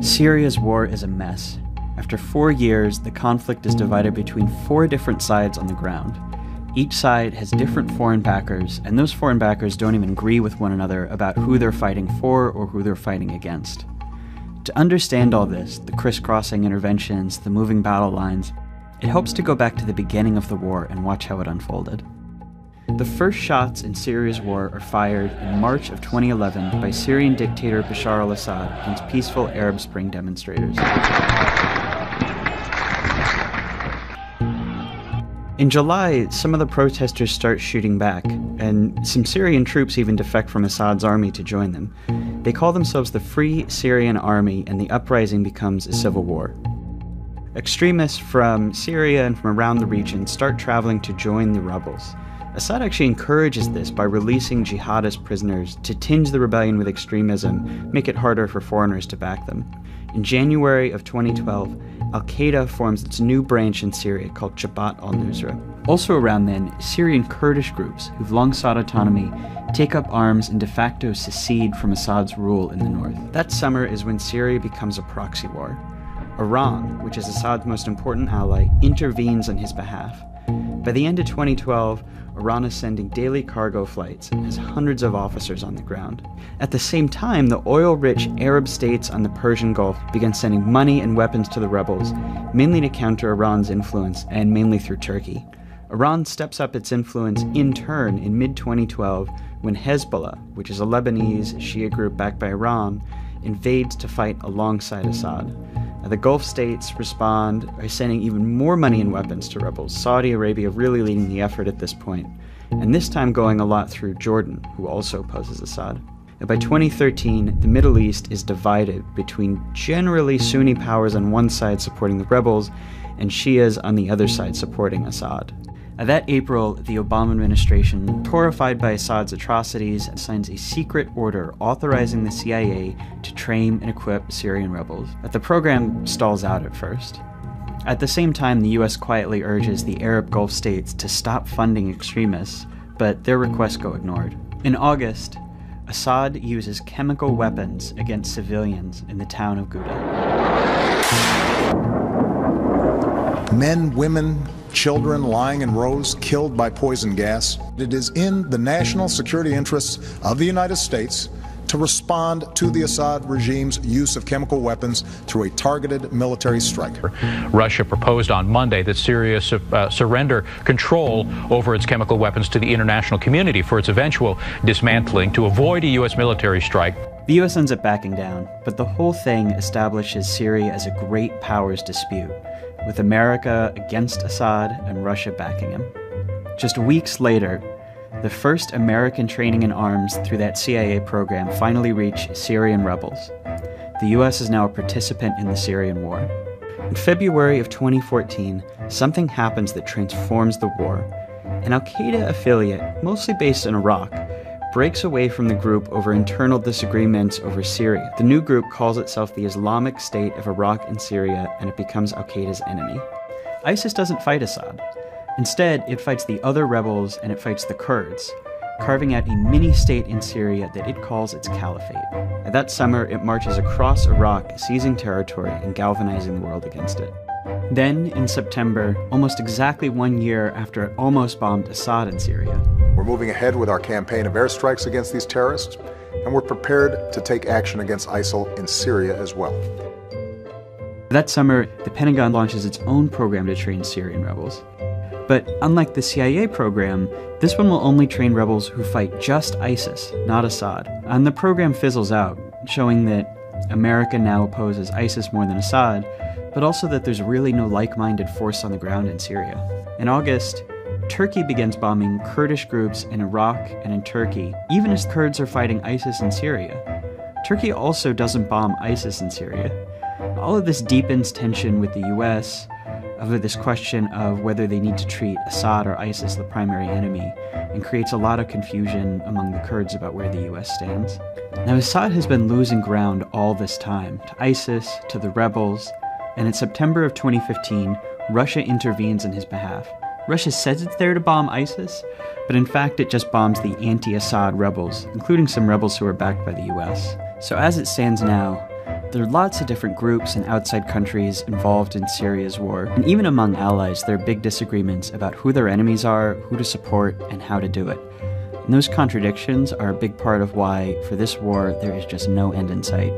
Syria's war is a mess. After 4 years, the conflict is divided between 4 different sides on the ground. Each side has different foreign backers, and those foreign backers don't even agree with one another about who they're fighting for or who they're fighting against. To understand all this, the crisscrossing interventions, the moving battle lines, it helps to go back to the beginning of the war and watch how it unfolded. The first shots in Syria's war are fired in March of 2011 by Syrian dictator Bashar al-Assad against peaceful Arab Spring demonstrators. In July, some of the protesters start shooting back, and some Syrian troops even defect from Assad's army to join them. They call themselves the Free Syrian Army, and the uprising becomes a civil war. Extremists from Syria and from around the region start traveling to join the rebels. Assad actually encourages this by releasing jihadist prisoners to tinge the rebellion with extremism, make it harder for foreigners to back them. In January of 2012, Al-Qaeda forms its new branch in Syria called Jabhat al-Nusra. Also around then, Syrian Kurdish groups, who've long sought autonomy, take up arms and de facto secede from Assad's rule in the north. That summer is when Syria becomes a proxy war. Iran, which is Assad's most important ally, intervenes on his behalf. By the end of 2012, Iran is sending daily cargo flights and has hundreds of officers on the ground. At the same time, the oil-rich Arab states on the Persian Gulf began sending money and weapons to the rebels, mainly to counter Iran's influence and mainly through Turkey. Iran steps up its influence in turn in mid-2012 when Hezbollah, which is a Lebanese Shia group backed by Iran, invades to fight alongside Assad. The Gulf states respond by sending even more money and weapons to rebels, Saudi Arabia really leading the effort at this point, and this time going a lot through Jordan, who also opposes Assad. And by 2013, the Middle East is divided between generally Sunni powers on one side supporting the rebels and Shias on the other side supporting Assad. That April, the Obama administration, horrified by Assad's atrocities, signs a secret order authorizing the CIA to train and equip Syrian rebels. But the program stalls out at first. At the same time, the US quietly urges the Arab Gulf states to stop funding extremists, but their requests go ignored. In August, Assad uses chemical weapons against civilians in the town of Ghouta. Men, women, children lying in rows, killed by poison gas. It is in the national security interests of the United States to respond to the Assad regime's use of chemical weapons through a targeted military strike. Russia proposed on Monday that Syria surrender control over its chemical weapons to the international community for its eventual dismantling to avoid a U.S. military strike. The US ends up backing down, but the whole thing establishes Syria as a great powers dispute, with America against Assad and Russia backing him. Just weeks later, the first American training in arms through that CIA program finally reached Syrian rebels. The US is now a participant in the Syrian war. In February of 2014, something happens that transforms the war. An Al-Qaeda affiliate, mostly based in Iraq, breaks away from the group over internal disagreements over Syria. The new group calls itself the Islamic State of Iraq and Syria, and it becomes Al-Qaeda's enemy. ISIS doesn't fight Assad. Instead, it fights the other rebels and it fights the Kurds, carving out a mini-state in Syria that it calls its caliphate. And that summer, it marches across Iraq, seizing territory and galvanizing the world against it. Then, in September, almost exactly 1 year after it almost bombed Assad in Syria, We're moving ahead with our campaign of airstrikes against these terrorists, and we're prepared to take action against ISIL in Syria as well. that summer, the Pentagon launches its own program to train Syrian rebels. But unlike the CIA program, this one will only train rebels who fight just ISIS, not Assad. And the program fizzles out, showing that America now opposes ISIS more than Assad, but also that there's really no like-minded force on the ground in Syria. In August, Turkey begins bombing Kurdish groups in Iraq and in Turkey, even as Kurds are fighting ISIS in Syria. Turkey also doesn't bomb ISIS in Syria. All of this deepens tension with the US over this question of whether they need to treat Assad or ISIS the primary enemy, and creates a lot of confusion among the Kurds about where the US stands. Now, Assad has been losing ground all this time, to ISIS, to the rebels, and in September of 2015, Russia intervenes on his behalf. Russia says it's there to bomb ISIS, but in fact it just bombs the anti-Assad rebels, including some rebels who are backed by the US. So as it stands now, There are lots of different groups and outside countries involved in Syria's war, and even among allies there are big disagreements about who their enemies are, who to support, and how to do it. And those contradictions are a big part of why, for this war, there is just no end in sight.